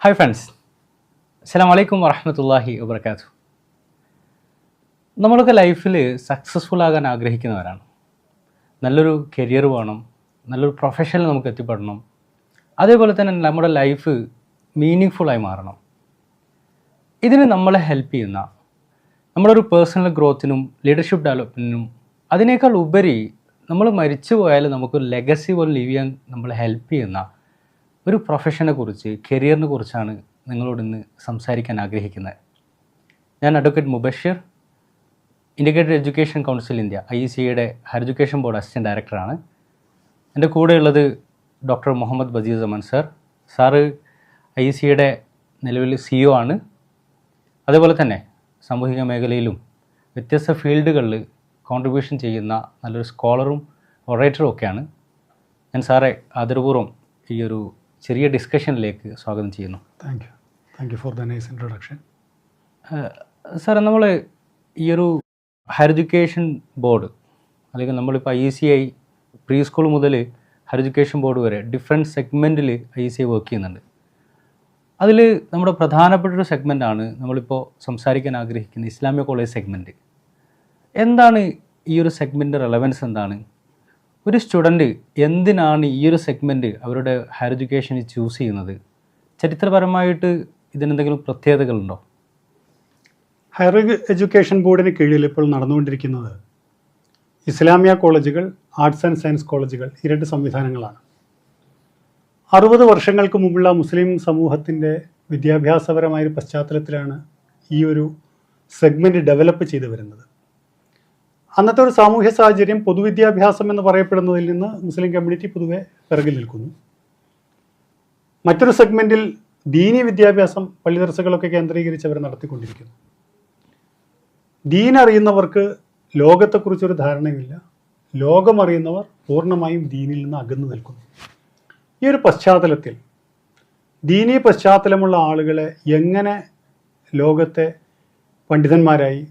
Hi friends, അസ്സലാമു അലൈക്കും വറഹ്മത്തുള്ളാഹി വബറകാതുഹു. നമ്മളൊക്കെ ലൈഫിൽ സക്സസ്ഫുൾ ആകാൻ ആഗ്രഹിക്കുന്നവരാണ്. നല്ലൊരു കരിയർ വേണം, നല്ലൊരു പ്രൊഫഷനിൽ നമുക്ക് എത്തിപ്പെടണം, അതേപോലെ തന്നെ നമ്മുടെ ലൈഫ് മീനിങ് ഫുള്ളായി മാറണം. ഇതിന് നമ്മളെ ഹെൽപ്പ് ചെയ്യുന്ന നമ്മുടെ ഒരു പേഴ്സണൽ ഗ്രോത്തിനും ലീഡർഷിപ്പ് ഡെവലപ്മെൻറ്റിനും അതിനേക്കാൾ ഉപരി നമ്മൾ മരിച്ചു പോയാൽ നമുക്ക് ലെഗസി പോലെ ലീവ് ചെയ്യാൻ നമ്മളെ ഹെൽപ്പ് ചെയ്യുന്ന ഒരു പ്രൊഫഷനെ കുറിച്ച്, കരിയറിനെ കുറിച്ചാണ് നിങ്ങളോട് ഇന്ന് സംസാരിക്കാൻ ആഗ്രഹിക്കുന്നത്. ഞാൻ advocate Mubashir, integrated education council India IECയുടെ ഹയർ എഡ്യൂക്കേഷൻ ബോർഡ് അസിസ്റ്റൻറ്റ് ഡയറക്ടറാണ്. എൻ്റെ കൂടെയുള്ളത് doctor Muhammad Baseer Saman sir. Sir IECയുടെ നിലവിൽ CEO ആണ്. അതേപോലെ തന്നെ സാമൂഹിക മേഖലയിലും വ്യത്യസ്ത ഫീൽഡുകളിൽ കോൺട്രിബ്യൂഷൻ ചെയ്യുന്ന നല്ലൊരു സ്കോളറും ഒറേറ്ററും ഒക്കെയാണ്. ഞാൻ സാറെ ആദരപൂർവ്വം ഈ ഒരു ചെറിയ ഡിസ്കഷനിലേക്ക് സ്വാഗതം ചെയ്യുന്നു. Thank you for the nice introduction. സാറേ, നമ്മൾ ഈ ഒരു ഹയർ എഡ്യൂക്കേഷൻ ബോർഡ്, അല്ലെങ്കിൽ നമ്മളിപ്പോൾ IECI പ്രീ സ്കൂൾ മുതൽ ഹയർ എഡ്യൂക്കേഷൻ ബോർഡ് വരെ ഡിഫറെൻറ്റ് സെഗ്മെൻറ്റിൽ IECI വർക്ക് ചെയ്യുന്നുണ്ട്. അതിൽ നമ്മുടെ പ്രധാനപ്പെട്ടൊരു സെഗ്മെൻറ്റാണ് നമ്മളിപ്പോൾ സംസാരിക്കാൻ ആഗ്രഹിക്കുന്ന ഇസ്ലാമിക കോളേജ് സെഗ്മെൻറ്റ്. എന്താണ് ഈ ഒരു സെഗ്മെൻറ്റ് റെലവൻസ്? എന്താണ് ഒരു സ്റ്റുഡൻറ്റ് എന്തിനാണ് ഈ ഒരു സെഗ്മെൻറ്റ് അവരുടെ ഹയർ എഡ്യൂക്കേഷനിൽ ചൂസ് ചെയ്യുന്നത്? ചരിത്രപരമായിട്ട് ഇതിനെന്തെങ്കിലും പ്രത്യേകതകളുണ്ടോ? ഹയർ എഡ്യൂക്കേഷൻ ബോർഡിന് കീഴിൽ ഇപ്പോൾ നടന്നുകൊണ്ടിരിക്കുന്നത് ഇസ്ലാമിയ കോളേജുകൾ, ആർട്സ് ആൻഡ് സയൻസ് കോളേജുകൾ, ഈ രണ്ട് സംവിധാനങ്ങളാണ്. 60 വർഷങ്ങൾക്ക് മുമ്പുള്ള മുസ്ലിം സമൂഹത്തിൻ്റെ വിദ്യാഭ്യാസപരമായ പശ്ചാത്തലത്തിലാണ് ഈ ഒരു സെഗ്മെൻറ്റ് ഡെവലപ്പ് ചെയ്തു വരുന്നത്. അന്നത്തെ ഒരു സാമൂഹ്യ സാഹചര്യം പൊതുവിദ്യാഭ്യാസം എന്ന് പറയപ്പെടുന്നതിൽ നിന്ന് മുസ്ലിം കമ്മ്യൂണിറ്റി പൊതുവെ പിറകിൽ നിൽക്കുന്നു. മറ്റൊരു സെഗ്മെൻറ്റിൽ ദീനി വിദ്യാഭ്യാസം, പള്ളി ദർസകളൊക്കെ കേന്ദ്രീകരിച്ച് അവർ നടത്തിക്കൊണ്ടിരിക്കുന്നു. ദീൻ അറിയുന്നവർക്ക് ലോകത്തെക്കുറിച്ചൊരു ധാരണയുമില്ല, ലോകമറിയുന്നവർ പൂർണ്ണമായും ദീനിൽ നിന്ന് അകന്നു നിൽക്കുന്നു. ഈ ഒരു പശ്ചാത്തലത്തിൽ ദീനീ പശ്ചാത്തലമുള്ള ആളുകളെ എങ്ങനെ ലോകത്തെ പണ്ഡിതന്മാരായി,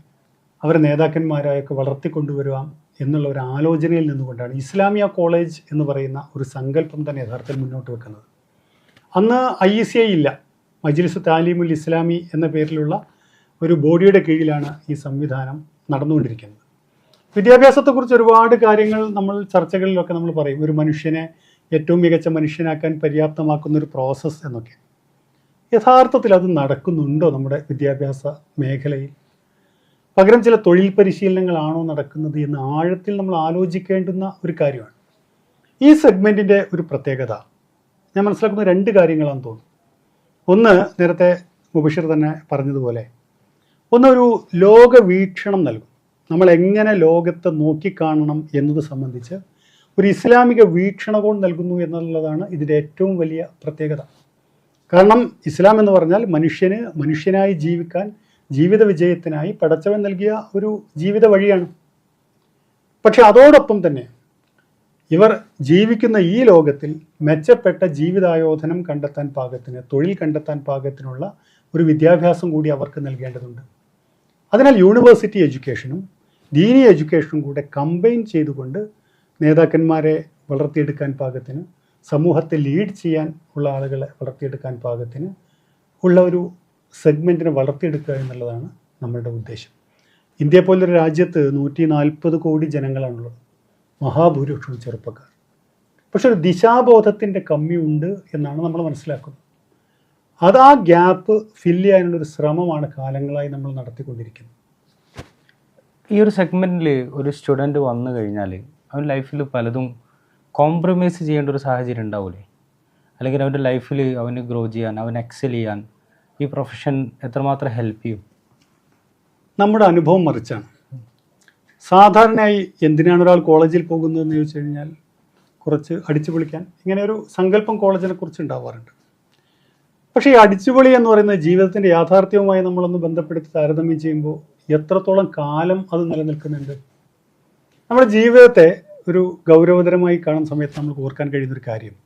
അവരെ നേതാക്കന്മാരായൊക്കെ വളർത്തിക്കൊണ്ടുവരാം എന്നുള്ള ഒരു ആലോചനയിൽ നിന്നുകൊണ്ടാണ് ഇസ്ലാമിയ കോളേജ് എന്ന് പറയുന്ന ഒരു സങ്കല്പം തന്നെ യഥാർത്ഥത്തിൽ മുന്നോട്ട് വെക്കുന്നത്. അന്ന് IECI ഇല്ല, മജ്ലിസ് താലീമുൽ ഇസ്ലാമി എന്ന പേരിലുള്ള ഒരു ബോഡിയുടെ കീഴിലാണ് ഈ സംവിധാനം നടന്നുകൊണ്ടിരിക്കുന്നത്. വിദ്യാഭ്യാസത്തെക്കുറിച്ച് ഒരുപാട് കാര്യങ്ങൾ നമ്മൾ ചർച്ചകളിലൊക്കെ നമ്മൾ പറയും, ഒരു മനുഷ്യനെ ഏറ്റവും മികച്ച മനുഷ്യനാക്കാൻ പര്യാപ്തമാക്കുന്ന ഒരു പ്രോസസ്സ് എന്നൊക്കെ. യഥാർത്ഥത്തിൽ അത് നടക്കുന്നുണ്ടോ നമ്മുടെ വിദ്യാഭ്യാസ മേഖലയിൽ? പകരം ചില തൊഴിൽ പരിശീലനങ്ങളാണോ നടക്കുന്നത് എന്ന് ആഴത്തിൽ നമ്മൾ ആലോചിക്കേണ്ടുന്ന ഒരു കാര്യമാണ്. ഈ സെഗ്മെൻറ്റിൻ്റെ ഒരു പ്രത്യേകത ഞാൻ മനസ്സിലാക്കുന്ന 2 കാര്യങ്ങളാണെന്ന് തോന്നുന്നു. ഒന്ന്, നേരത്തെ മുബഷിർ തന്നെ പറഞ്ഞതുപോലെ, ഒന്നൊരു ലോകവീക്ഷണം നൽകും. നമ്മൾ എങ്ങനെ ലോകത്തെ നോക്കിക്കാണണം എന്നത് സംബന്ധിച്ച് ഒരു ഇസ്ലാമിക വീക്ഷണകോൺ നൽകുന്നു എന്നുള്ളതാണ് ഇതിൻ്റെ ഏറ്റവും വലിയ പ്രത്യേകത. കാരണം ഇസ്ലാം എന്ന് പറഞ്ഞാൽ മനുഷ്യനായി ജീവിക്കാൻ, ജീവിത വിജയത്തിനായി പടച്ചവൻ നൽകിയ ഒരു ജീവിത വഴിയാണ്. പക്ഷെ അതോടൊപ്പം തന്നെ ഇവർ ജീവിക്കുന്ന ഈ ലോകത്തിൽ മെച്ചപ്പെട്ട ജീവിതായോധനം കണ്ടെത്താൻ പാകത്തിന്, തൊഴിൽ കണ്ടെത്താൻ പാകത്തിനുള്ള ഒരു വിദ്യാഭ്യാസം കൂടി അവർക്ക് നൽകേണ്ടതുണ്ട്. അതിനാൽ യൂണിവേഴ്സിറ്റി എഡ്യൂക്കേഷനും ദീനി എഡ്യൂക്കേഷനും കൂടെ കമ്പൈൻ ചെയ്തുകൊണ്ട് നേതാക്കന്മാരെ വളർത്തിയെടുക്കാൻ പാകത്തിന്, സമൂഹത്തെ ലീഡ് ചെയ്യാൻ ഉള്ള ആളുകളെ വളർത്തിയെടുക്കാൻ പാകത്തിന് ഉള്ള ഒരു സെഗ്മെൻറ്റിനെ വളർത്തിയെടുക്കുക എന്നുള്ളതാണ് നമ്മളുടെ ഉദ്ദേശം. ഇന്ത്യ പോലൊരു രാജ്യത്ത് 140 കോടി ജനങ്ങളാണുള്ളത്, മഹാഭൂരിപക്ഷവും ചെറുപ്പക്കാർ. പക്ഷെ ഒരു ദിശാബോധത്തിൻ്റെ കമ്മിയുണ്ട് എന്നാണ് നമ്മൾ മനസ്സിലാക്കുന്നത്. അത് ആ ഗ്യാപ്പ് ഫില്ല് ചെയ്യാനുള്ളൊരു ശ്രമമാണ് കാലങ്ങളായി നമ്മൾ നടത്തിക്കൊണ്ടിരിക്കുന്നത്. ഈ ഒരു സെഗ്മെൻറ്റിൽ ഒരു സ്റ്റുഡൻറ്റ് വന്നു കഴിഞ്ഞാൽ അവൻ ലൈഫിൽ പലതും കോംപ്രമൈസ് ചെയ്യേണ്ട ഒരു സാഹചര്യം ഉണ്ടാവില്ലേ? അല്ലെങ്കിൽ അവൻ്റെ ലൈഫിൽ അവന് ഗ്രോ ചെയ്യാൻ, അവൻ എക്സൽ ചെയ്യാൻ ഈ പ്രൊഫഷൻ എത്രമാത്രം ഹെൽപ്പ് ചെയ്യും? നമ്മുടെ അനുഭവം മറിച്ചാണ്. സാധാരണയായി എന്തിനാണ് ഒരാൾ കോളേജിൽ പോകുന്നതെന്ന് ചോദിച്ചു കഴിഞ്ഞാൽ കുറച്ച് അടിച്ചു പൊളിക്കാൻ, ഇങ്ങനെ ഒരു സങ്കല്പം കോളേജിനെ കുറിച്ച് ഉണ്ടാവാറുണ്ട്. പക്ഷേ ഈ അടിച്ചുപൊളി എന്ന് പറയുന്നത് ജീവിതത്തിൻ്റെ യാഥാർത്ഥ്യവുമായി നമ്മളൊന്ന് ബന്ധപ്പെടുത്തി താരതമ്യം ചെയ്യുമ്പോൾ എത്രത്തോളം കാലം അത് നിലനിൽക്കുന്നുണ്ട്? നമ്മുടെ ജീവിതത്തെ ഒരു ഗൗരവതരമായി കാണുന്ന സമയത്ത് നമുക്ക് ഓർക്കാൻ കഴിയുന്നൊരു കാര്യം,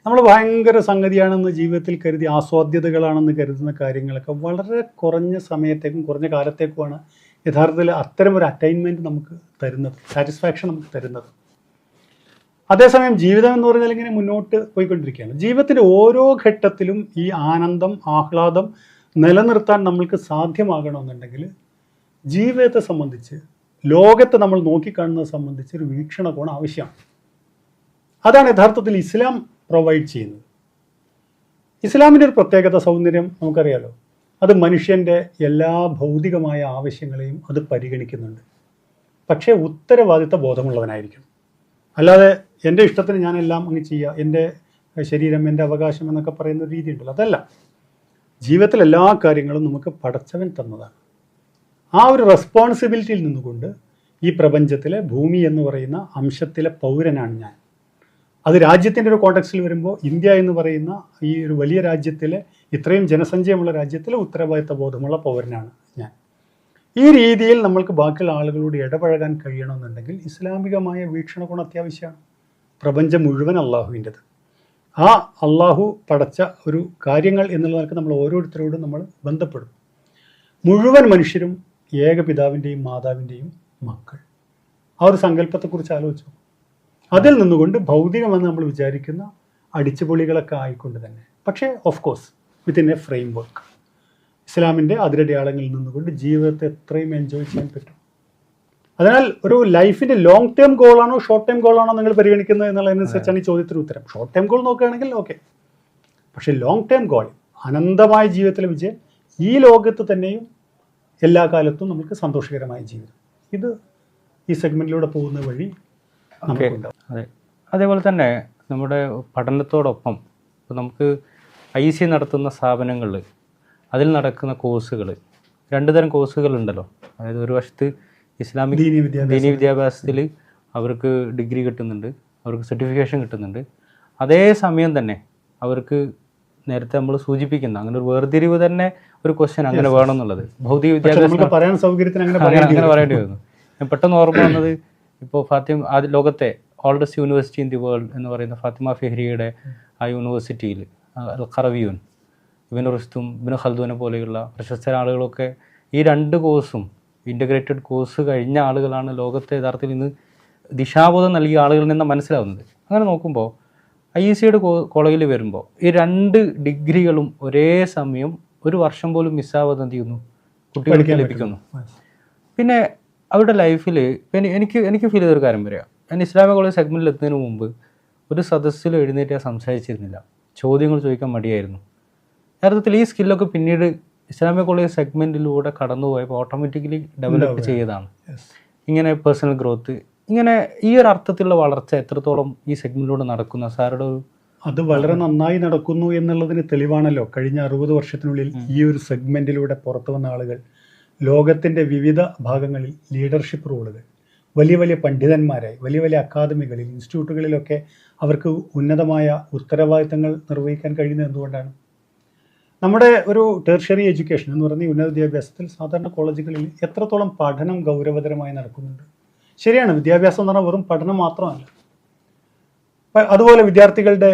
നമ്മൾ ഭയങ്കര സംഗതിയാണെന്ന് ജീവിതത്തിൽ കരുതി, ആസ്വാദ്യതകളാണെന്ന് കരുതുന്ന കാര്യങ്ങളൊക്കെ വളരെ കുറഞ്ഞ സമയത്തേക്കും കുറഞ്ഞ കാലത്തേക്കുമാണ് യഥാർത്ഥത്തിൽ അത്തരം ഒരു അറ്റൈൻമെൻറ്റ് നമുക്ക് തരുന്നത്, സാറ്റിസ്ഫാക്ഷൻ നമുക്ക് തരുന്നത്. അതേസമയം ജീവിതം എന്ന് പറഞ്ഞാൽ ഇങ്ങനെ മുന്നോട്ട് പോയിക്കൊണ്ടിരിക്കുകയാണ്. ജീവിതത്തിൻ്റെ ഓരോ ഘട്ടത്തിലും ഈ ആനന്ദം, ആഹ്ലാദം നിലനിർത്താൻ നമ്മൾക്ക് സാധ്യമാകണമെന്നുണ്ടെങ്കിൽ ജീവിതത്തെ സംബന്ധിച്ച്, ലോകത്തെ നമ്മൾ നോക്കിക്കാണുന്നത് സംബന്ധിച്ച് ഒരു വീക്ഷണകോണം ആവശ്യമാണ്. അതാണ് യഥാർത്ഥത്തിൽ ഇസ്ലാം പ്രൊവൈഡ് ചെയ്യുന്നത്. ഇസ്ലാമിൻ്റെ ഒരു പ്രത്യേകത, സൗന്ദര്യം നമുക്കറിയാലോ. അത് മനുഷ്യൻ്റെ എല്ലാ ഭൗതികമായ ആവശ്യങ്ങളെയും അത് പരിഗണിക്കുന്നുണ്ട്. പക്ഷേ ഉത്തരവാദിത്ത ബോധമുള്ളവനായിരിക്കും. അല്ലാതെ എൻ്റെ ഇഷ്ടത്തിന് ഞാനെല്ലാം അങ്ങ് ചെയ്യുക, എൻ്റെ ശരീരം എൻ്റെ അവകാശം എന്നൊക്കെ പറയുന്ന ഒരു രീതി ഉണ്ടല്ലോ, അതല്ല. ജീവിതത്തിൽ എല്ലാ കാര്യങ്ങളും നമുക്ക് പടച്ചവൻ തന്നതാണ്. ആ ഒരു റെസ്പോൺസിബിലിറ്റിയിൽ നിന്നുകൊണ്ട് ഈ പ്രപഞ്ചത്തിലെ ഭൂമി എന്ന് പറയുന്ന അംശത്തിലെ പൗരനാണ് ഞാൻ. അത് രാജ്യത്തിൻ്റെ ഒരു കോണ്ടെക്സ്റ്റിൽ വരുമ്പോൾ ഇന്ത്യ എന്ന് പറയുന്ന ഈ ഒരു വലിയ രാജ്യത്തിലെ, ഇത്രയും ജനസംഖ്യമുള്ള രാജ്യത്തിലെ ഉത്തരവാദിത്ത ബോധമുള്ള പൗരനാണ് ഞാൻ. ഈ രീതിയിൽ നമ്മൾക്ക് ബാക്കിയുള്ള ആളുകളോട് ഇടപഴകാൻ കഴിയണമെന്നുണ്ടെങ്കിൽ ഇസ്ലാമികമായ വീക്ഷണകോണം അത്യാവശ്യമാണ്. പ്രപഞ്ചം മുഴുവൻ അള്ളാഹുവിൻ്റെത്. ആ അള്ളാഹു പടച്ച ഒരു കാര്യങ്ങൾ എന്നുള്ളതൊക്കെ നമ്മൾ ഓരോരുത്തരോടും നമ്മൾ ബന്ധപ്പെടും. മുഴുവൻ മനുഷ്യരും ഏകപിതാവിൻ്റെയും മാതാവിൻ്റെയും മക്കൾ. ആ ഒരു സങ്കല്പത്തെക്കുറിച്ച് ആലോചിച്ചു. അതിൽ നിന്നുകൊണ്ട് ഭൗതികമെന്ന് നമ്മൾ വിചാരിക്കുന്ന അടിച്ചുപൊളികളൊക്കെ ആയിക്കൊണ്ട് തന്നെ, പക്ഷേ of course within A frame work, ഇസ്ലാമിൻ്റെ അതിരടയാളങ്ങളിൽ നിന്നുകൊണ്ട് ജീവിതത്തെ എത്രയും എൻജോയ് ചെയ്യാൻ പറ്റും. അതിനാൽ ഒരു ലൈഫിൻ്റെ ലോങ് ടേം ഗോളാണോ ഷോർട്ട് ടൈം ഗോളാണോ നിങ്ങൾ പരിഗണിക്കുന്നത് എന്നുള്ളതിനനുസരിച്ചാണ് ഈ ചോദ്യത്തിന് ഉത്തരം. ഷോർട്ട് ടൈം ഗോൾ നോക്കുകയാണെങ്കിൽ ഓക്കെ, പക്ഷേ ലോങ് ടേം ഗോൾ, അനന്തമായ ജീവിതത്തിലെ വിജയം, ഈ ലോകത്ത് തന്നെയും എല്ലാ കാലത്തും നമുക്ക് സന്തോഷകരമായ ജീവിതം, ഇത് ഈ സെഗ്മെൻറ്റിലൂടെ പോകുന്ന വഴി നമുക്കുണ്ടാവും. അതെ, അതേപോലെ തന്നെ നമ്മുടെ പഠനത്തോടൊപ്പം ഇപ്പോൾ നമുക്ക് IC നടത്തുന്ന സ്ഥാപനങ്ങളിൽ അതിൽ നടക്കുന്ന കോഴ്സുകൾ, 2 തരം കോഴ്സുകളുണ്ടല്ലോ. അതായത് ഒരു വശത്ത് ഇസ്ലാമിക് ദീനി വിദ്യാഭ്യാസത്തിൽ അവർക്ക് ഡിഗ്രി കിട്ടുന്നുണ്ട്, അവർക്ക് സർട്ടിഫിക്കേഷൻ കിട്ടുന്നുണ്ട്. അതേ സമയം തന്നെ അവർക്ക് നേരത്തെ നമ്മൾ സൂചിപ്പിക്കുന്ന അങ്ങനെ ഒരു വേർതിരിവ് തന്നെ ഒരു ക്വസ്റ്റ്യൻ അങ്ങനെ വേണമെന്നുള്ളത് ഭൗതിക വിദ്യാഭ്യാസം പറയാൻ സൗകര്യത്തിന് അങ്ങനെ പറയേണ്ടി വരുന്നു. ഞാൻ പെട്ടെന്ന് ഓർമ്മ വന്നത് ഇപ്പോൾ ആദ്യ ലോകത്തെ oldest university in the world എന്ന് പറയുന്ന ഫാത്തിമ ഫെഹ്രിയുടെ ആ യൂണിവേഴ്സിറ്റിയിൽ അൽ ഖറവിയൂൻ, ഇബിൻ റുഷ്ദും ഇബിൻ ഖൽദൂനെ പോലെയുള്ള പ്രശസ്ത ആളുകളൊക്കെ ഈ 2 കോഴ്സും ഇൻ്റഗ്രേറ്റഡ് കോഴ്സ് കഴിഞ്ഞ ആളുകളാണ് ലോകത്തെ യഥാർത്ഥത്തിൽ ഇന്ന് ദിശാബോധം നൽകിയ ആളുകളിൽ നിന്ന് മനസ്സിലാവുന്നത്. അങ്ങനെ നോക്കുമ്പോൾ IECയുടെ കോളേജിൽ വരുമ്പോൾ ഈ 2 ഡിഗ്രികളും ഒരേ സമയം ഒരു വർഷം പോലും മിസ്സാവാതെ എന്ത് ചെയ്യുന്നു, കുട്ടികൾക്ക് ലഭിക്കുന്നു. പിന്നെ അവരുടെ ലൈഫിൽ എനിക്ക് ഫീൽ ചെയ്തൊരു കാര്യം പറയാം. ഞാൻ ഇസ്ലാമിക് കോളേജ് സെഗ്മെൻറ്റിൽ എത്തുന്നതിന് മുമ്പ് ഒരു സദസ്സിൽ എഴുന്നേറ്റ് സംസാരിച്ചിരുന്നില്ല, ചോദ്യങ്ങൾ ചോദിക്കാൻ മടിയായിരുന്നു. യഥാർത്ഥത്തിൽ ഈ സ്കില്ലൊക്കെ പിന്നീട് ഇസ്ലാമിക് കോളേജ് സെഗ്മെൻറ്റിലൂടെ കടന്നുപോയപ്പോൾ ഓട്ടോമാറ്റിക്കലി ഡെവലപ്പ് ചെയ്തതാണ്. ഇങ്ങനെ പേഴ്സണൽ ഗ്രോത്ത്, ഇങ്ങനെ ഈ ഒരു അർത്ഥത്തിലുള്ള വളർച്ച എത്രത്തോളം ഈ സെഗ്മെൻറ്റിലൂടെ നടക്കുന്ന സാറുടെ ഒരു അത് വളരെ നന്നായി നടക്കുന്നു എന്നുള്ളതിന് തെളിവാണല്ലോ കഴിഞ്ഞ 60 വർഷത്തിനുള്ളിൽ ഈ ഒരു സെഗ്മെൻറ്റിലൂടെ പുറത്തു വന്ന ആളുകൾ ലോകത്തിൻ്റെ വിവിധ ഭാഗങ്ങളിൽ ലീഡർഷിപ്പ് റോളുകൾ, വലിയ വലിയ പണ്ഡിതന്മാരായി വലിയ വലിയ അക്കാദമികളിൽ, ഇൻസ്റ്റിറ്റ്യൂട്ടുകളിലൊക്കെ അവർക്ക് ഉന്നതമായ ഉത്തരവാദിത്തങ്ങൾ നിർവഹിക്കാൻ കഴിയുന്നത് എന്തുകൊണ്ടാണ്? നമ്മുടെ ഒരു ടെർഷ്യറി എഡ്യൂക്കേഷൻ എന്ന് പറയുന്ന ഉന്നത വിദ്യാഭ്യാസത്തിൽ സാധാരണ കോളേജുകളിൽ എത്രത്തോളം പഠനം ഗൗരവതരമായി നടക്കുന്നുണ്ട്? ശരിയാണ്, വിദ്യാഭ്യാസം എന്ന് പറഞ്ഞാൽ വെറും പഠനം മാത്രമല്ല. അതുപോലെ വിദ്യാർത്ഥികളുടെ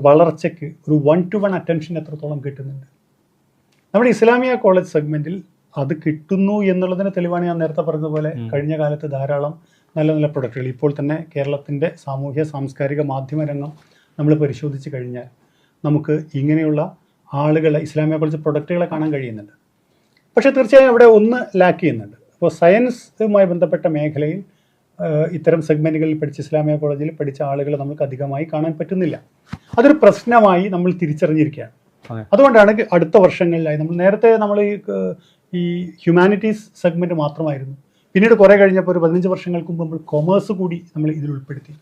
വളർച്ചയ്ക്ക് ഒരു 1-to-1 അറ്റൻഷൻ എത്രത്തോളം കിട്ടുന്നുണ്ട്? നമ്മുടെ ഇസ്ലാമിയ കോളേജ് സെഗ്മെൻറ്റിൽ അത് കിട്ടുന്നു എന്നുള്ളതിന് തെളിവാണ് ഞാൻ നേരത്തെ പറഞ്ഞതുപോലെ കഴിഞ്ഞ കാലത്ത് ധാരാളം നല്ല നല്ല പ്രൊഡക്റ്റുകൾ. ഇപ്പോൾ തന്നെ കേരളത്തിൻ്റെ സാമൂഹ്യ സാംസ്കാരിക മാധ്യമ രംഗം നമ്മൾ പരിശോധിച്ച് കഴിഞ്ഞാൽ നമുക്ക് ഇങ്ങനെയുള്ള ആളുകളെ, ഇസ്ലാമിക കോളേജ് പ്രൊഡക്റ്റുകളെ കാണാൻ കഴിയുന്നുണ്ട്. പക്ഷേ തീർച്ചയായും അവിടെ ഒന്ന് ലാക്ക് ചെയ്യുന്നുണ്ട്. അപ്പോൾ സയൻസുമായി ബന്ധപ്പെട്ട മേഖലയിൽ ഇത്തരം സെഗ്മെൻറ്റുകളിൽ പഠിച്ച ഇസ്ലാമിക കോളേജിൽ പഠിച്ച ആളുകളെ നമുക്ക് അധികമായി കാണാൻ പറ്റുന്നില്ല. അതൊരു പ്രശ്നമായി നമ്മൾ തിരിച്ചറിഞ്ഞിരിക്കുകയാണ്. അതുകൊണ്ടാണ് അടുത്ത വർഷങ്ങളിലായി നേരത്തെ നമ്മൾ ഈ ഹ്യൂമാനിറ്റീസ് സെഗ്മെൻറ്റ് മാത്രമായിരുന്നു. പിന്നീട് കുറേ കഴിഞ്ഞപ്പോൾ ഒരു 15 വർഷങ്ങൾക്ക് മുമ്പ് നമ്മൾ കൊമേഴ്സ് കൂടി നമ്മൾ ഇതിൽ ഉൾപ്പെടുത്തി.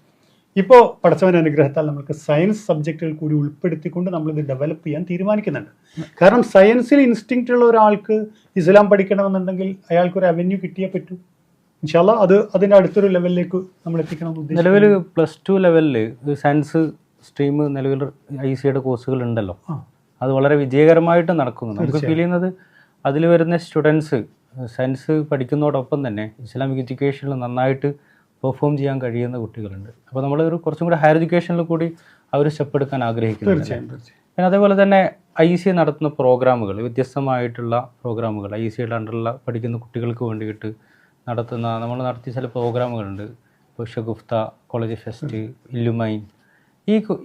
ഇപ്പോൾ പടച്ചവൻ്റെ അനുഗ്രഹത്താൽ നമുക്ക് സയൻസ് സബ്ജക്റ്റുകൾ കൂടി ഉൾപ്പെടുത്തിക്കൊണ്ട് നമ്മളിത് ഡെവലപ്പ് ചെയ്യാൻ തീരുമാനിക്കുന്നുണ്ട്. കാരണം സയൻസിൽ ഇൻസ്റ്റിങ്ക്റ്റ് ഉള്ള ഒരാൾക്ക് ഇസ്ലാം പഠിക്കണമെന്നുണ്ടെങ്കിൽ അയാൾക്കൊരു അവന്യൂ കിട്ടിയേ പറ്റൂ. ഇൻഷാ അല്ലാഹ് അത് അതിൻ്റെ അടുത്തൊരു ലെവലിലേക്ക് നമ്മൾ എത്തിക്കണം. നിലവിൽ +2 ലെവലിൽ സയൻസ് സ്ട്രീം നിലവിൽ ICയുടെ കോഴ്സുകൾ ഉണ്ടല്ലോ, അത് വളരെ വിജയകരമായിട്ട് നടക്കുന്നു. നമുക്ക് ഫീൽ ചെയ്യുന്നത് അതിൽ വരുന്ന സ്റ്റുഡൻസ് സയൻസ് പഠിക്കുന്നതോടൊപ്പം തന്നെ ഇസ്ലാമിക് എഡ്യൂക്കേഷനിൽ നന്നായിട്ട് പെർഫോം ചെയ്യാൻ കഴിയുന്ന കുട്ടികളുണ്ട്. അപ്പോൾ നമ്മൾ ഒരു കുറച്ചും കൂടി ഹയർ എഡ്യൂക്കേഷനിൽ കൂടി അവർ സ്റ്റെപ്പ് എടുക്കാൻ ആഗ്രഹിക്കുന്നുണ്ട്. പിന്നെ അതേപോലെ തന്നെ IC നടത്തുന്ന പ്രോഗ്രാമുകൾ, വ്യത്യസ്തമായിട്ടുള്ള പ്രോഗ്രാമുകൾ ICയുടെ അണ്ടറിലുള്ള പഠിക്കുന്ന കുട്ടികൾക്ക് വേണ്ടിയിട്ട് നമ്മൾ നടത്തിയ ചില പ്രോഗ്രാമുകളുണ്ട്. ഇപ്പോൾ ഷഗുഫ്ത, കോളേജ് ഫെസ്റ്റ്, ഇല്ലുമൈൻ,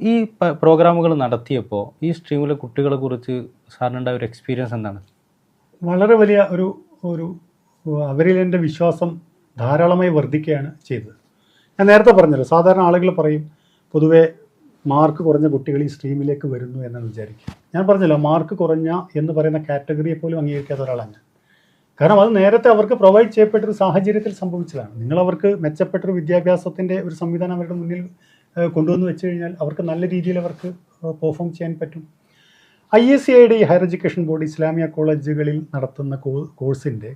ഈ പ്രോഗ്രാമുകൾ നടത്തിയപ്പോൾ ഈ സ്ട്രീമിലെ കുട്ടികളെ കുറിച്ച് സാറിനുണ്ടായ ഒരു എക്സ്പീരിയൻസ് എന്താണ്? വളരെ വലിയ ഒരു അവരിൽ എൻ്റെ വിശ്വാസം ധാരാളമായി വർദ്ധിക്കുകയാണ് ചെയ്തത്. ഞാൻ നേരത്തെ പറഞ്ഞല്ലോ, സാധാരണ ആളുകൾ പറയും പൊതുവേ മാർക്ക് കുറഞ്ഞ കുട്ടികൾ ഈ സ്ട്രീമിലേക്ക് വരുന്നു എന്നാണ് വിചാരിക്കുക. ഞാൻ പറഞ്ഞല്ലോ, മാർക്ക് കുറഞ്ഞ എന്ന് പറയുന്ന കാറ്റഗറിയെ പോലും അംഗീകരിക്കാത്ത ഒരാളാണ് ഞാൻ. കാരണം അത് നേരത്തെ അവർക്ക് പ്രൊവൈഡ് ചെയ്യപ്പെട്ടൊരു സാഹചര്യത്തിൽ സംഭവിച്ചതാണ്. നിങ്ങൾ അവർക്ക് മെച്ചപ്പെട്ടൊരു വിദ്യാഭ്യാസത്തിൻ്റെ ഒരു സംവിധാനം അവരുടെ മുന്നിൽ കൊണ്ടുവന്ന് വെച്ച് കഴിഞ്ഞാൽ അവർക്ക് നല്ല രീതിയിൽ അവർക്ക് പെർഫോം ചെയ്യാൻ പറ്റും. ISCIയുടെ ഈ ഹയർ എഡ്യൂക്കേഷൻ ബോർഡ് ഇസ്ലാമിയ കോളേജുകളിൽ നടത്തുന്ന കോഴ്സിൻ്റെ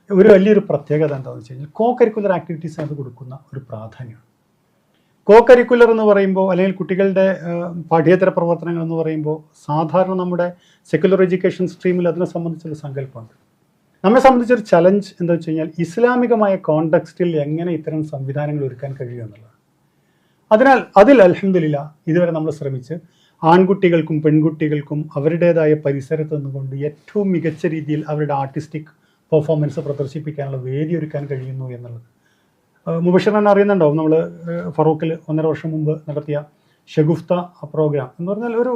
ഒരു വലിയൊരു പ്രത്യേകത എന്താണെന്ന് വെച്ച് കഴിഞ്ഞാൽ കോ കരിക്കുലർ ആക്ടിവിറ്റീസ് അത് കൊടുക്കുന്ന ഒരു പ്രാധാന്യമാണ്. കോ കരിക്കുലർ എന്ന് പറയുമ്പോൾ, അല്ലെങ്കിൽ കുട്ടികളുടെ പാഠ്യേതര പ്രവർത്തനങ്ങൾ എന്ന് പറയുമ്പോൾ, സാധാരണ നമ്മുടെ സെക്യുലർ എഡ്യൂക്കേഷൻ സ്ട്രീമിൽ അതിനെ സംബന്ധിച്ചൊരു സങ്കല്പമുണ്ട്. നമ്മെ സംബന്ധിച്ചൊരു ചലഞ്ച് എന്താ വെച്ച് കഴിഞ്ഞാൽ ഇസ്ലാമികമായ കോണ്ടെക്സ്റ്റിൽ എങ്ങനെ ഇത്തരം സംവിധാനങ്ങൾ ഒരുക്കാൻ കഴിയും എന്നുള്ളതാണ്. അതിനാൽ അതിൽ അൽഹംദുലില്ലാ ഇതുവരെ നമ്മൾ ശ്രമിച്ച് ആൺകുട്ടികൾക്കും പെൺകുട്ടികൾക്കും അവരുടേതായ പരിസരത്ത് നിന്നുകൊണ്ട് ഏറ്റവും മികച്ച രീതിയിൽ അവരുടെ ആർട്ടിസ്റ്റിക് പെർഫോമൻസ് പ്രദർശിപ്പിക്കാനുള്ള വേദി ഒരുക്കാൻ കഴിയുന്നു എന്നുള്ളത്. മുബഷിറിനെ അറിയുന്നുണ്ടാവും, നമ്മൾ ഫറൂഖിൽ 1.5 വർഷം മുമ്പ് നടത്തിയ ഷഗുഫ്ത പ്രോഗ്രാം എന്ന് പറഞ്ഞാൽ ഒരു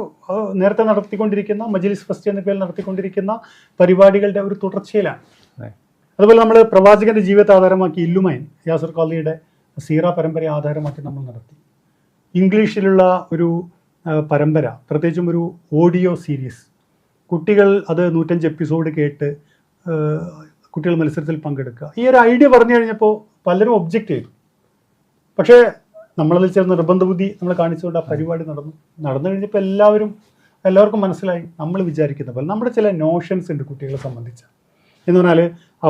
നേരത്തെ നടത്തിക്കൊണ്ടിരിക്കുന്ന മജ്ലിസ് ഫെസ്റ്റ് എന്ന പേരിൽ നടത്തിക്കൊണ്ടിരിക്കുന്ന പരിപാടികളുടെ ഒരു തുടർച്ചയിലാണ്. അതുപോലെ നമ്മൾ പ്രവാചകന്റെ ജീവിതത്തെ ആധാരമാക്കി ഇല്ലുമൈൻ, യാസർ ഖാലിയുടെ സീറ പരമ്പരയെ ആധാരമാക്കി നമ്മൾ നടത്തി. ഇംഗ്ലീഷിലുള്ള ഒരു പരമ്പര, പ്രത്യേകിച്ചും ഒരു ഓഡിയോ സീരീസ്, കുട്ടികൾ അത് 105 എപ്പിസോഡ് കേട്ട് കുട്ടികൾ മത്സരത്തിൽ പങ്കെടുക്കുക. ഈ ഒരു ഐഡിയ പറഞ്ഞു കഴിഞ്ഞപ്പോൾ പലരും ഒബ്ജക്റ്റ് ചെയ്തു. പക്ഷേ നമ്മളതിൽ ചേർന്ന നിർബന്ധ ബുദ്ധി നമ്മൾ കാണിച്ചുകൊണ്ട് ആ പരിപാടി നടന്നു കഴിഞ്ഞപ്പോൾ എല്ലാവർക്കും മനസ്സിലായി നമ്മൾ വിചാരിക്കുന്ന പോലെ നമ്മുടെ ചില നോഷൻസ് ഉണ്ട് കുട്ടികളെ സംബന്ധിച്ച്. എന്ന് പറഞ്ഞാൽ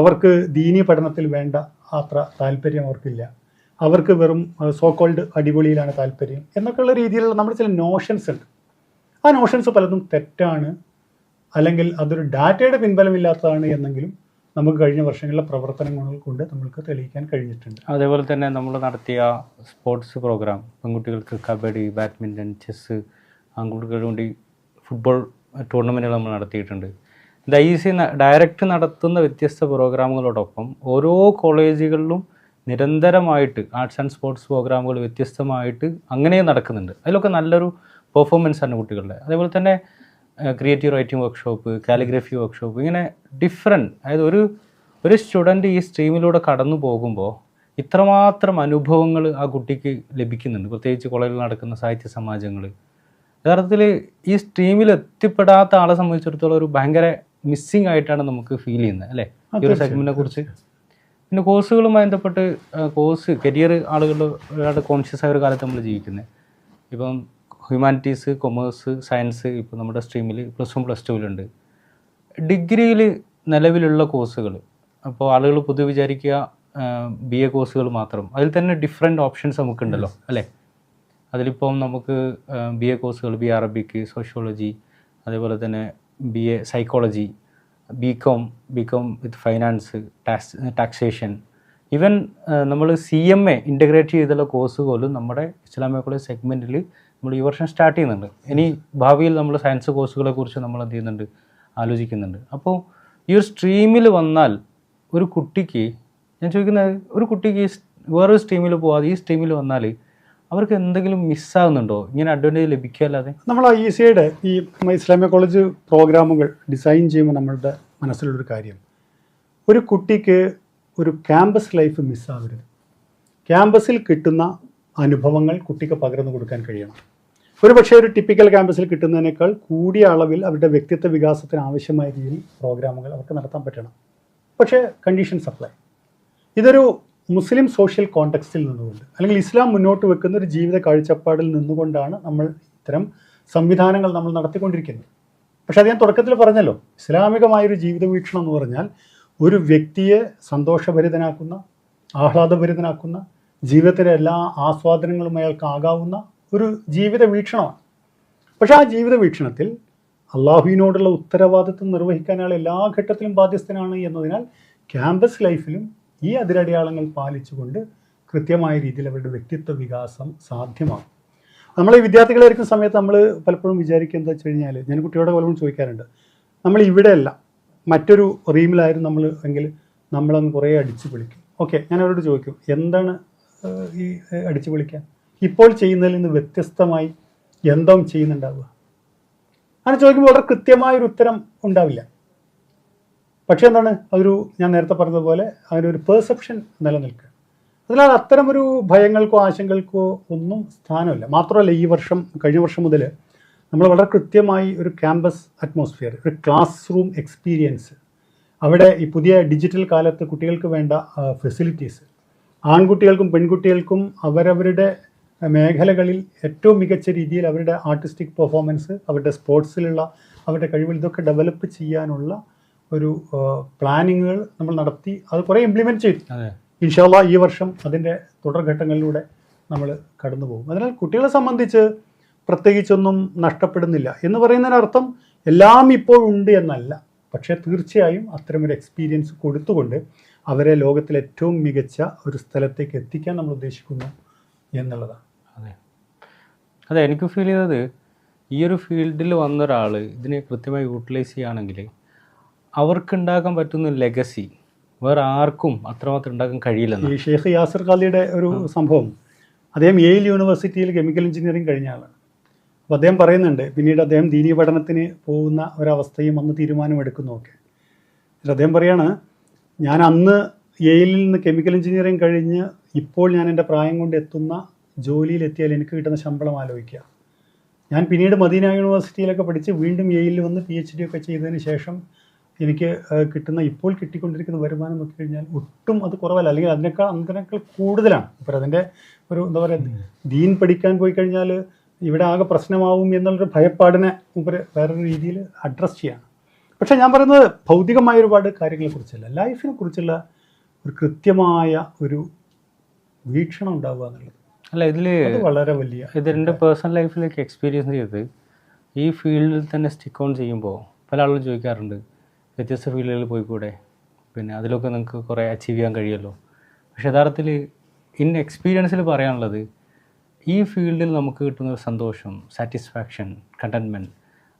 അവർക്ക് ദീനീ പഠനത്തിൽ വേണ്ട അത്ര താല്പര്യം അവർക്കില്ല, അവർക്ക് വെറും സോക്കോൾഡ് അടിപൊളിയിലാണ് താല്പര്യം എന്നൊക്കെയുള്ള രീതിയിലുള്ള നമ്മുടെ ചില നോഷൻസ് ഉണ്ട്. ആ നോഷൻസ് പലതും തെറ്റാണ്, അല്ലെങ്കിൽ അതൊരു ഡാറ്റയുടെ പിൻബലമില്ലാത്തതാണ് എന്നെങ്കിലും നമുക്ക് കഴിഞ്ഞ വർഷങ്ങളിലെ പ്രവർത്തനങ്ങൾ കൊണ്ട് നമുക്ക് തെളിയിക്കാൻ കഴിഞ്ഞിട്ടുണ്ട്. അതേപോലെ തന്നെ നമ്മൾ നടത്തിയ സ്പോർട്സ് പ്രോഗ്രാം, പെൺകുട്ടികൾക്ക് കബഡി, ബാഡ്മിൻ്റൺ, ചെസ്സ്, ആൺകുട്ടികൾക്ക് വേണ്ടി ഫുട്ബോൾ ടൂർണമെൻറ്റുകൾ നമ്മൾ നടത്തിയിട്ടുണ്ട്. ISC ഡയറക്റ്റ് നടത്തുന്ന വ്യത്യസ്ത പ്രോഗ്രാമുകളോടൊപ്പം ഓരോ കോളേജുകളിലും നിരന്തരമായിട്ട് ആർട്സ് ആൻഡ് സ്പോർട്സ് പ്രോഗ്രാമുകൾ വ്യത്യസ്തമായിട്ട് അങ്ങനെ നടക്കുന്നുണ്ട്. അതിലൊക്കെ നല്ലൊരു പെർഫോമൻസാണ് കുട്ടികളുടെ. അതേപോലെ തന്നെ creative writing workshop, calligraphy workshop, ഇങ്ങനെ ഡിഫറെൻറ്റ്. അതായത് ഒരു സ്റ്റുഡൻറ്റ് ഈ സ്ട്രീമിലൂടെ കടന്നു പോകുമ്പോൾ ഇത്രമാത്രം അനുഭവങ്ങൾ ആ കുട്ടിക്ക് ലഭിക്കുന്നുണ്ട്. പ്രത്യേകിച്ച് കോളേജിൽ നടക്കുന്ന സാഹിത്യ സമാജങ്ങൾ യഥാർത്ഥത്തിൽ ഈ സ്ട്രീമിൽ എത്തിപ്പെടാത്ത ആളെ സംബന്ധിച്ചിടത്തോളം ഒരു ഭയങ്കര മിസ്സിങ് ആയിട്ടാണ് നമുക്ക് ഫീൽ ചെയ്യുന്നത്, അല്ലേ ഈ ഒരു സെഗ്മെൻറ്റിനെ കുറിച്ച്? പിന്നെ കോഴ്സുകളുമായി ബന്ധപ്പെട്ട് കരിയർ ആളുകളുടെ കോൺഷ്യസ് ആയ ഒരു കാലത്ത് നമ്മൾ ജീവിക്കുന്നത്. ഇപ്പം ഹ്യൂമാനിറ്റീസ്, കൊമേഴ്സ്, സയൻസ് ഇപ്പോൾ നമ്മുടെ സ്ട്രീമിൽ +1 +2 ഡിഗ്രിയിൽ നിലവിലുള്ള കോഴ്സുകൾ. അപ്പോൾ ആളുകൾ പൊതുവെ വിചാരിക്കുക BA കോഴ്സുകൾ മാത്രം. അതിൽ തന്നെ ഡിഫറെൻറ്റ് ഓപ്ഷൻസ് നമുക്കുണ്ടല്ലോ, അല്ലേ? അതിലിപ്പം നമുക്ക് BA കോഴ്സുകൾ, BA അറബിക്ക്, സോഷ്യോളജി, അതേപോലെ തന്നെ BA സൈക്കോളജി, ബികോം വിത്ത് ഫൈനാൻസ്, ടാക്സേഷൻ, ഈവൻ നമ്മൾ CMA ഇൻ്റഗ്രേറ്റ് ചെയ്തുള്ള കോഴ്സ് പോലും നമ്മുടെ ഇസ്ലാമിക കോളേജ് സെഗ്മെൻറ്റിൽ നമ്മൾ ഈ വർഷം സ്റ്റാർട്ട് ചെയ്യുന്നുണ്ട്. ഇനി ഭാവിയിൽ നമ്മൾ സയൻസ് കോഴ്സുകളെ കുറിച്ച് നമ്മൾ എന്ത് ചെയ്യുന്നുണ്ട്, ആലോചിക്കുന്നുണ്ട്. അപ്പോൾ ഈ ഒരു സ്ട്രീമിൽ വന്നാൽ ഒരു കുട്ടിക്ക്, ഞാൻ ചോദിക്കുന്നത്, ഒരു കുട്ടിക്ക് വേറൊരു സ്ട്രീമിൽ പോകാതെ ഈ സ്ട്രീമിൽ വന്നാൽ അവർക്ക് എന്തെങ്കിലും മിസ്സാകുന്നുണ്ടോ, ഇങ്ങനെ അഡ്വാൻറ്റേജ് ലഭിക്കുകയല്ലാതെ? നമ്മൾ ISCIയുടെ ഈ ഇസ്ലാമിക കോളേജ് പ്രോഗ്രാമുകൾ ഡിസൈൻ ചെയ്യുമ്പോൾ നമ്മളുടെ മനസ്സിലുള്ളൊരു കാര്യം, ഒരു കുട്ടിക്ക് ഒരു ക്യാമ്പസ് ലൈഫ് മിസ്സാവരുത്. ക്യാമ്പസിൽ കിട്ടുന്ന അനുഭവങ്ങൾ കുട്ടിക്ക് പകർന്നു കൊടുക്കാൻ കഴിയണം. ഒരു പക്ഷേ ഒരു ടിപ്പിക്കൽ ക്യാമ്പസിൽ കിട്ടുന്നതിനേക്കാൾ കൂടിയ അളവിൽ അവരുടെ വ്യക്തിത്വ വികാസത്തിന് ആവശ്യമായ രീതിയിൽ പ്രോഗ്രാമുകൾ അവർക്ക് നടത്താൻ പറ്റണം. പക്ഷേ കണ്ടീഷൻസ് അപ്ലൈ. ഇതൊരു മുസ്ലിം സോഷ്യൽ കോണ്ടെക്സ്റ്റിൽ നിന്നുകൊണ്ട്, അല്ലെങ്കിൽ ഇസ്ലാം മുന്നോട്ട് വെക്കുന്ന ഒരു ജീവിത കാഴ്ചപ്പാടിൽ നിന്നുകൊണ്ടാണ് നമ്മൾ ഇത്തരം സംവിധാനങ്ങൾ നമ്മൾ നടത്തിക്കൊണ്ടിരിക്കുന്നത്. പക്ഷേ അത് ഞാൻ തുടക്കത്തിൽ പറഞ്ഞല്ലോ, ഇസ്ലാമികമായൊരു ജീവിത വീക്ഷണം എന്ന് പറഞ്ഞാൽ ഒരു വ്യക്തിയെ സന്തോഷഭരിതനാക്കുന്ന, ആഹ്ലാദഭരിതനാക്കുന്ന, ജീവിതത്തിലെ എല്ലാ ആസ്വാദനങ്ങളും അയാൾക്ക് ആകാവുന്ന ഒരു ജീവിത വീക്ഷണമാണ്. പക്ഷേ ആ ജീവിത വീക്ഷണത്തിൽ അള്ളാഹുവിനോടുള്ള ഉത്തരവാദിത്വം നിർവഹിക്കാൻ അയാൾ എല്ലാ ഘട്ടത്തിലും ബാധ്യസ്ഥനാണ് എന്നതിനാൽ ക്യാമ്പസ് ലൈഫിലും ഈ അതിരടയാളങ്ങൾ പാലിച്ചുകൊണ്ട് കൃത്യമായ രീതിയിൽ അവരുടെ വ്യക്തിത്വ വികാസം സാധ്യമാകും. നമ്മൾ ഈ വിദ്യാർത്ഥികളെ ഇരിക്കുന്ന സമയത്ത് നമ്മൾ പലപ്പോഴും വിചാരിക്കുക എന്താ വെച്ച് കഴിഞ്ഞാൽ, ഞാൻ കുട്ടിയോടെ പലപ്പോഴും ചോദിക്കാറുണ്ട്, നമ്മൾ ഇവിടെയല്ല മറ്റൊരു റീമിലായിരുന്നു നമ്മൾ എങ്കിൽ നമ്മളങ്ങ് കുറേ അടിച്ചു പൊളിക്കും. ഓക്കെ, ഞാൻ അവരോട് ചോദിക്കും, എന്താണ് ഈ അടിച്ചു പൊളിക്കാൻ? ഇപ്പോൾ ചെയ്യുന്നതിൽ നിന്ന് വ്യത്യസ്തമായി എന്തും ചെയ്യുന്നുണ്ടാവുക? അങ്ങനെ ചോദിക്കുമ്പോൾ വളരെ കൃത്യമായൊരു ഉത്തരം ഉണ്ടാവില്ല. പക്ഷേ എന്താണ്, അതൊരു ഞാൻ നേരത്തെ പറഞ്ഞതുപോലെ അതിനൊരു പെർസെപ്ഷൻ നിലനിൽക്കുക. അതിനാൽ അത്തരമൊരു ഭയങ്ങൾക്കോ ആശങ്കകൾക്കോ ഒന്നും സ്ഥാനമില്ല. മാത്രമല്ല, കഴിഞ്ഞ വർഷം മുതൽ നമ്മൾ വളരെ കൃത്യമായി ഒരു ക്യാമ്പസ് അറ്റ്മോസ്ഫിയർ, ഒരു ക്ലാസ് റൂം എക്സ്പീരിയൻസ്, അവിടെ ഈ പുതിയ ഡിജിറ്റൽ കാലത്ത് കുട്ടികൾക്ക് വേണ്ട ഫെസിലിറ്റീസ്, ആൺകുട്ടികൾക്കും പെൺകുട്ടികൾക്കും അവരവരുടെ മേഖലകളിൽ ഏറ്റവും മികച്ച രീതിയിൽ അവരുടെ ആർട്ടിസ്റ്റിക് പെർഫോമൻസ്, അവരുടെ സ്പോർട്സിലുള്ള അവരുടെ കഴിവുകൾ, ഇതൊക്കെ ഡെവലപ്പ് ചെയ്യാനുള്ള ഒരു പ്ലാനിങ്ങുകൾ നമ്മൾ നടത്തി അത് കുറേ ഇംപ്ലിമെൻറ്റ് ചെയ്തു. ഇൻഷാ അല്ലാഹ് ഈ വർഷം അതിൻ്റെ തുടർഘട്ടങ്ങളിലൂടെ നമ്മൾ കടന്നു പോകും. അതിനാൽ കുട്ടികളെ സംബന്ധിച്ച് പ്രത്യേകിച്ചൊന്നും നഷ്ടപ്പെടുന്നില്ല എന്ന് പറയുന്നതിനർത്ഥം എല്ലാം ഇപ്പോൾ ഉണ്ട് എന്നല്ല. പക്ഷേ തീർച്ചയായും അത്തരമൊരു എക്സ്പീരിയൻസ് കൊടുത്തുകൊണ്ട് അവരെ ലോകത്തിലെ ഏറ്റവും മികച്ച ഒരു സ്ഥലത്തേക്ക് എത്തിക്കാൻ നമ്മൾ ഉദ്ദേശിക്കുന്നു എന്നുള്ളതാണ്. അതെ, എനിക്ക് ഫീൽ ചെയ്തത് ഈ ഒരു ഫീൽഡിൽ വന്നൊരാൾ ഇതിനെ കൃത്യമായി യൂട്ടിലൈസ് ചെയ്യുകയാണെങ്കിൽ അവർക്കുണ്ടാക്കാൻ പറ്റുന്ന ലെഗസി വേറെ ആർക്കും അത്രമാത്രം ഉണ്ടാക്കാൻ കഴിയില്ല. ഈ ഷെയ്ഖ് യാസിർ ഖാലിയുടെ ഒരു സംഭവം, അദ്ദേഹം യെയിൽ യൂണിവേഴ്സിറ്റിയിൽ കെമിക്കൽ എഞ്ചിനീയറിംഗ് കഴിഞ്ഞ ആളാണ്. അപ്പോൾ അദ്ദേഹം പറയുന്നുണ്ട്, പിന്നീട് അദ്ദേഹം ദീനീ പഠനത്തിന് പോകുന്ന ഒരവസ്ഥയും അന്ന് തീരുമാനമെടുക്കുന്നതൊക്കെ. അദ്ദേഹം പറയാണ്, ഞാൻ അന്ന് യെയിലിൽ നിന്ന് കെമിക്കൽ എഞ്ചിനീയറിംഗ് കഴിഞ്ഞ് ഇപ്പോൾ ഞാൻ എൻ്റെ പ്രായം കൊണ്ട് എത്തുന്ന ജോലിയിലെത്തിയാൽ എനിക്ക് കിട്ടുന്ന ശമ്പളം ആലോചിക്കുക. ഞാൻ പിന്നീട് മദീന യൂണിവേഴ്സിറ്റിയിലൊക്കെ പഠിച്ച് വീണ്ടും യെയിലിൽ വന്ന് PhD ഒക്കെ ചെയ്തതിന് ശേഷം എനിക്ക് കിട്ടുന്ന ഇപ്പോൾ കിട്ടിക്കൊണ്ടിരിക്കുന്ന വരുമാനം നോക്കി കഴിഞ്ഞാൽ ഒട്ടും അത് കുറവല്ല, അല്ലെങ്കിൽ അതിനേക്കാൾ കൂടുതലാണ്. അപ്പോൾ അതിൻ്റെ ഒരു എന്താ പറയുക, ദീൻ പഠിക്കാൻ പോയി കഴിഞ്ഞാൽ ഇവിടെ ആകെ പ്രശ്നമാവും എന്നുള്ളൊരു ഭയപ്പാടിനെ ഉപരി വേറൊരു രീതിയിൽ അഡ്രസ്സ് ചെയ്യാണ്. പക്ഷേ ഞാൻ പറയുന്നത് ഭൗതികമായ ഒരുപാട് കാര്യങ്ങളെക്കുറിച്ചല്ല, ലൈഫിനെ കുറിച്ചുള്ള ഒരു കൃത്യമായ ഒരു വീക്ഷണം ഉണ്ടാവുക എന്നുള്ളത്. അല്ല, ഇതിൽ വളരെ വലിയ എൻ്റെ പേഴ്സണൽ ലൈഫിലേക്ക് എക്സ്പീരിയൻസ് ചെയ്ത് ഈ ഫീൽഡിൽ തന്നെ സ്റ്റിക്ക് ഓൺ ചെയ്യുമ്പോൾ പല ആളുകളും ചോദിക്കാറുണ്ട്, വ്യത്യസ്ത ഫീൽഡുകളിൽ പോയിക്കൂടെ, പിന്നെ അതിലൊക്കെ നിങ്ങൾക്ക് കുറേ അച്ചീവ് ചെയ്യാൻ കഴിയുമല്ലോ. പക്ഷെ യഥാർത്ഥത്തിൽ എക്സ്പീരിയൻസിൽ പറയാനുള്ളത്, ഈ ഫീൽഡിൽ നമുക്ക് കിട്ടുന്ന സന്തോഷം, സാറ്റിസ്ഫാക്ഷൻ, കണ്ടൻമെൻറ്റ്,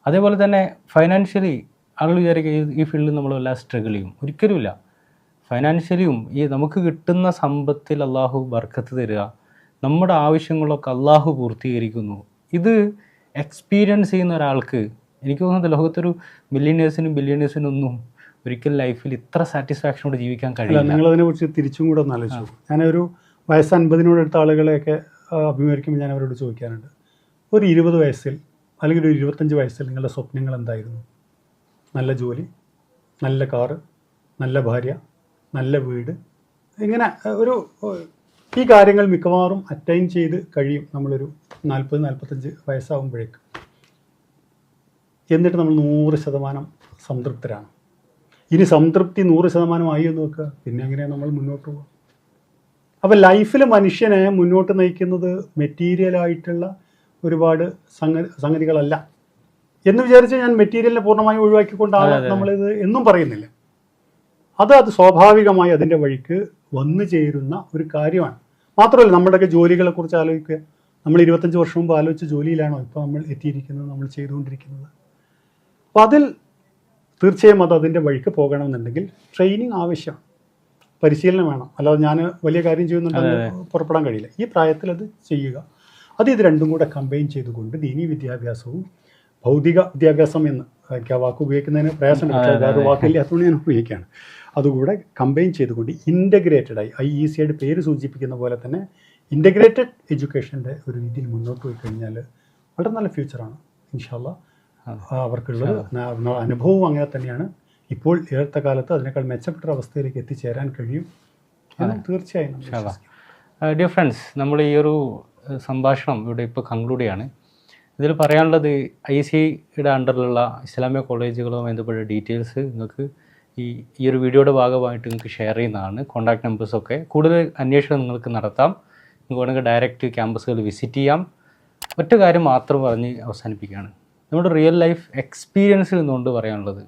അതേപോലെ തന്നെ ഫൈനാൻഷ്യലി ആളുകൾ വിചാരിക്കുക ഈ ഫീൽഡിൽ നമ്മൾ വല്ല സ്ട്രഗിൾ ചെയ്യും. ഒരിക്കലുമില്ല. ഫൈനാൻഷ്യലിയും ഈ നമുക്ക് കിട്ടുന്ന സമ്പത്തിൽ അള്ളാഹു ബർക്കത്ത് തരിക, നമ്മുടെ ആവശ്യങ്ങളൊക്കെ അള്ളാഹു പൂർത്തീകരിക്കുന്നു. ഇത് എക്സ്പീരിയൻസ് ചെയ്യുന്ന ഒരാൾക്ക് എനിക്ക് തോന്നുന്നത് ലോകത്തൊരു ബില്യണേഴ്സിനും ഒന്നും ഒരിക്കലും ലൈഫിൽ ഇത്ര സാറ്റിസ്ഫാക്ഷനോട് ജീവിക്കാൻ കഴിയില്ല. നിങ്ങളതിനെക്കുറിച്ച് തിരിച്ചും കൂടെ ഒന്ന് ആലോചിച്ചു. ഞാനൊരു വയസ്സ് 50-നോടടുത്ത ആളുകളെയൊക്കെ അഭിമുഖീകരിക്കുമ്പോൾ ഞാൻ അവരോട് ചോദിക്കാറുണ്ട്, ഒരു 20 വയസ്സിൽ അല്ലെങ്കിൽ ഒരു 25 വയസ്സിൽ നിങ്ങളുടെ സ്വപ്നങ്ങൾ എന്തായിരുന്നു? നല്ല ജോലി, നല്ല കാറ്, നല്ല ഭാര്യ, നല്ല വീട്, ഇങ്ങനെ ഈ കാര്യങ്ങൾ മിക്കവാറും അറ്റൈൻ ചെയ്ത് കഴിയും നമ്മളൊരു 40-45 വയസ്സാകുമ്പോഴേക്ക്. എന്നിട്ട് നമ്മൾ 100% സംതൃപ്തരാണ്. ഇനി സംതൃപ്തി 100% ആയി എന്ന് നോക്കുക, പിന്നെ എങ്ങനെയാണ് നമ്മൾ മുന്നോട്ട് പോകുക? അപ്പോൾ ലൈഫിൽ മനുഷ്യനെ മുന്നോട്ട് നയിക്കുന്നത് മെറ്റീരിയലായിട്ടുള്ള ഒരുപാട് സംഗതികളല്ല എന്ന് വിചാരിച്ച് ഞാൻ മെറ്റീരിയലിനെ പൂർണ്ണമായും ഒഴിവാക്കിക്കൊണ്ടാണ് നമ്മളിത് എന്നും പറയുന്നില്ല. അത് സ്വാഭാവികമായി അതിൻ്റെ വഴിക്ക് വന്നു ചേരുന്ന ഒരു കാര്യമാണ്. മാത്രമല്ല, നമ്മുടെയൊക്കെ ജോലികളെക്കുറിച്ച് ആലോചിക്കുക. നമ്മൾ 25 വർഷം മുമ്പ് ആലോചിച്ച ജോലിയിലാണോ ഇപ്പോൾ നമ്മൾ എത്തിയിരിക്കുന്നത്, നമ്മൾ ചെയ്തുകൊണ്ടിരിക്കുന്നത്? അപ്പോൾ അതിൽ തീർച്ചയായും അതിൻ്റെ വഴിക്ക് പോകണമെന്നുണ്ടെങ്കിൽ ട്രെയിനിങ് ആവശ്യമാണ്, പരിശീലനം വേണം. അല്ലാതെ ഞാൻ വലിയ കാര്യം ചെയ്യുന്നുണ്ടെങ്കിൽ പുറപ്പെടാൻ കഴിയില്ല. ഈ പ്രായത്തിൽ അത് ചെയ്യുക. ഇത് രണ്ടും കൂടെ കമ്പൈൻ ചെയ്തുകൊണ്ട് ദീനീ വിദ്യാഭ്യാസവും ഭൗതിക വിദ്യാഭ്യാസം എന്ന് വാക്ക് ഉപയോഗിക്കുന്നതിന് പ്രയാസമുണ്ട്, പക്ഷേ വേറൊരു വാക്കില്ലാത്തതുകൊണ്ട് ഞാൻ ഉപയോഗിക്കുകയാണ്. അതുകൂടെ കമ്പൈൻ ചെയ്തുകൊണ്ട് ഇൻ്റഗ്രേറ്റഡായി, IEC പേര് സൂചിപ്പിക്കുന്ന പോലെ തന്നെ ഇൻ്റഗ്രേറ്റഡ് എഡ്യൂക്കേഷൻ്റെ ഒരു രീതിയിൽ മുന്നോട്ട് പോയി കഴിഞ്ഞാൽ വളരെ നല്ല ഫ്യൂച്ചറാണ് ഇൻഷാ അല്ലാഹ്. അവർക്കുള്ളത് അനുഭവവും അങ്ങനെ തന്നെയാണ്. ഇപ്പോൾ ഏഴത്തെ കാലത്ത് അതിനേക്കാൾ മെച്ചപ്പെട്ട അവസ്ഥയിലേക്ക് എത്തിച്ചേരാൻ കഴിയും എന്ന് തീർച്ചയായും. ഡിയർ ഫ്രണ്ട്സ്, നമ്മൾ ഈ ഒരു സംഭാഷണം ഇവിടെ ഇപ്പോൾ കൺക്ലൂഡ് ചെയ്യാണ്. ഇതിൽ പറയാനുള്ളത്, IEC അണ്ടറിലുള്ള ഇസ്ലാമിക കോളേജുകളുമായി ബന്ധപ്പെട്ട ഡീറ്റെയിൽസ് നിങ്ങൾക്ക് ഈ ഒരു വീഡിയോയുടെ ഭാഗമായിട്ട് നിങ്ങൾക്ക് ഷെയർ ചെയ്യുന്നതാണ്. കോൺടാക്ട് നമ്പേഴ്സൊക്കെ, കൂടുതൽ അന്വേഷണം നിങ്ങൾക്ക് നടത്താം. നിങ്ങൾക്ക് വേണമെങ്കിൽ ഡയറക്റ്റ് ക്യാമ്പസുകൾ വിസിറ്റ് ചെയ്യാം. ഒറ്റ കാര്യം മാത്രം പറഞ്ഞ് അവസാനിപ്പിക്കുകയാണ്. നമ്മുടെ റിയൽ ലൈഫ് എക്സ്പീരിയൻസിൽ നിന്നുകൊണ്ട് പറയാനുള്ളത്,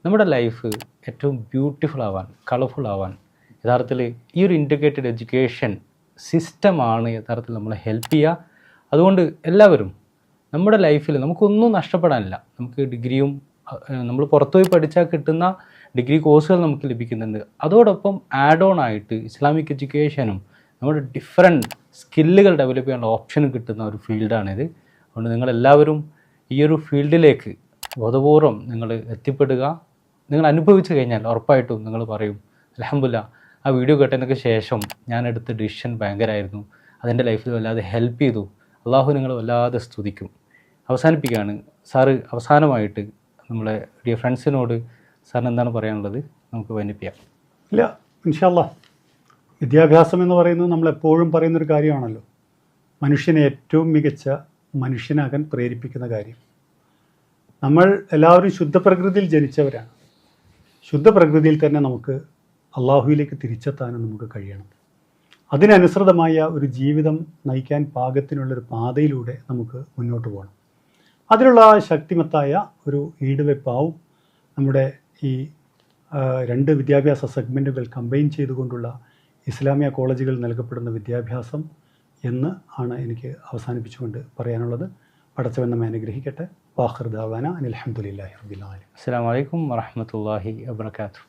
നമ്മുടെ ലൈഫ് ഏറ്റവും ബ്യൂട്ടിഫുൾ ആവാൻ, കളർഫുൾ ആവാൻ യഥാർത്ഥത്തിൽ ഈ ഒരു ഇൻ്റഗ്രേറ്റഡ് എഡ്യൂക്കേഷൻ സിസ്റ്റമാണ് യഥാർത്ഥത്തിൽ നമ്മളെ ഹെൽപ്പ് ചെയ്യുക. അതുകൊണ്ട് എല്ലാവരും നമ്മുടെ ലൈഫിൽ നമുക്കൊന്നും നഷ്ടപ്പെടാനില്ല. നമുക്ക് ഡിഗ്രിയും നമ്മൾ പുറത്തുപോയി പഠിച്ചാൽ കിട്ടുന്ന ഡിഗ്രി കോഴ്സുകൾ നമുക്ക് ലഭിക്കുന്നുണ്ട്. അതോടൊപ്പം ആഡ് ഓൺ ആയിട്ട് ഇസ്ലാമിക് എഡ്യൂക്കേഷനും നമ്മുടെ ഡിഫറെൻറ്റ് സ്കില്ലുകൾ ഡെവലപ്പ് ചെയ്യാനുള്ള ഓപ്ഷൻ കിട്ടുന്ന ഒരു ഫീൽഡാണിത്. അതുകൊണ്ട് നിങ്ങളെല്ലാവരും ഈ ഒരു ഫീൽഡിലേക്ക് ബോധപൂർവം നിങ്ങൾ എത്തിപ്പെടുക. നിങ്ങൾ അനുഭവിച്ചു കഴിഞ്ഞാൽ ഉറപ്പായിട്ടും നിങ്ങൾ പറയും അൽഹംദുലില്ലാ ആ വീഡിയോ കേട്ടതിനൊക്കെ ശേഷം ഞാൻ എടുത്ത ഡിസിഷൻ ഭയങ്കരമായിരുന്നു, അതെൻ്റെ ലൈഫിൽ വല്ലാതെ ഹെൽപ്പ് ചെയ്തു, അള്ളാഹു നിങ്ങൾ വല്ലാതെ സ്തുതിക്കും. അവസാനിപ്പിക്കുകയാണ്. സാറ് അവസാനമായിട്ട് നമ്മളെ ഡിയർ ഫ്രണ്ട്സിനോട് സാറിന് എന്താണ് പറയാനുള്ളത്? നമുക്ക് വൈൻഡപ്പ് ഇല്ല, ഇൻഷാ അല്ലാ വിദ്യാഭ്യാസം എന്ന് പറയുന്നത് നമ്മളെപ്പോഴും പറയുന്നൊരു കാര്യമാണല്ലോ. മനുഷ്യനെ ഏറ്റവും മികച്ച മനുഷ്യനാകാൻ പ്രേരിപ്പിക്കുന്ന കാര്യം. നമ്മൾ എല്ലാവരും ശുദ്ധപ്രകൃതിയിൽ ജനിച്ചവരാണ്. ശുദ്ധപ്രകൃതിയിൽ തന്നെ നമുക്ക് അള്ളാഹുവിലേക്ക് തിരിച്ചെത്താനും നമുക്ക് കഴിയണം. അതിനനുസൃതമായ ഒരു ജീവിതം നയിക്കാൻ പാകത്തിനുള്ളൊരു പാതയിലൂടെ നമുക്ക് മുന്നോട്ട് പോകണം. അതിനുള്ള ശക്തിമത്തായ ഒരു ഈടുവെപ്പാവും നമ്മുടെ ഈ രണ്ട് വിദ്യാഭ്യാസ സെഗ്മെൻറ്റുകൾ കമ്പൈൻ ചെയ്തുകൊണ്ടുള്ള ഇസ്ലാമിയ കോളേജുകൾ നൽകപ്പെടുന്ന വിദ്യാഭ്യാസം എന്ന് ആണ് എനിക്ക് അവസാനിപ്പിച്ചുകൊണ്ട് പറയാനുള്ളത്. പടച്ചവൻ നമ്മെ അനുഗ്രഹിക്കട്ടെ. വാഖിർ ദഅവാന അനിൽ ഹംദുലില്ലാഹി റബ്ബിൽ ആലമീൻ. അസ്സലാമു അലൈക്കും വറഹ്മത്തുള്ളാഹി വബറകാതുഹു.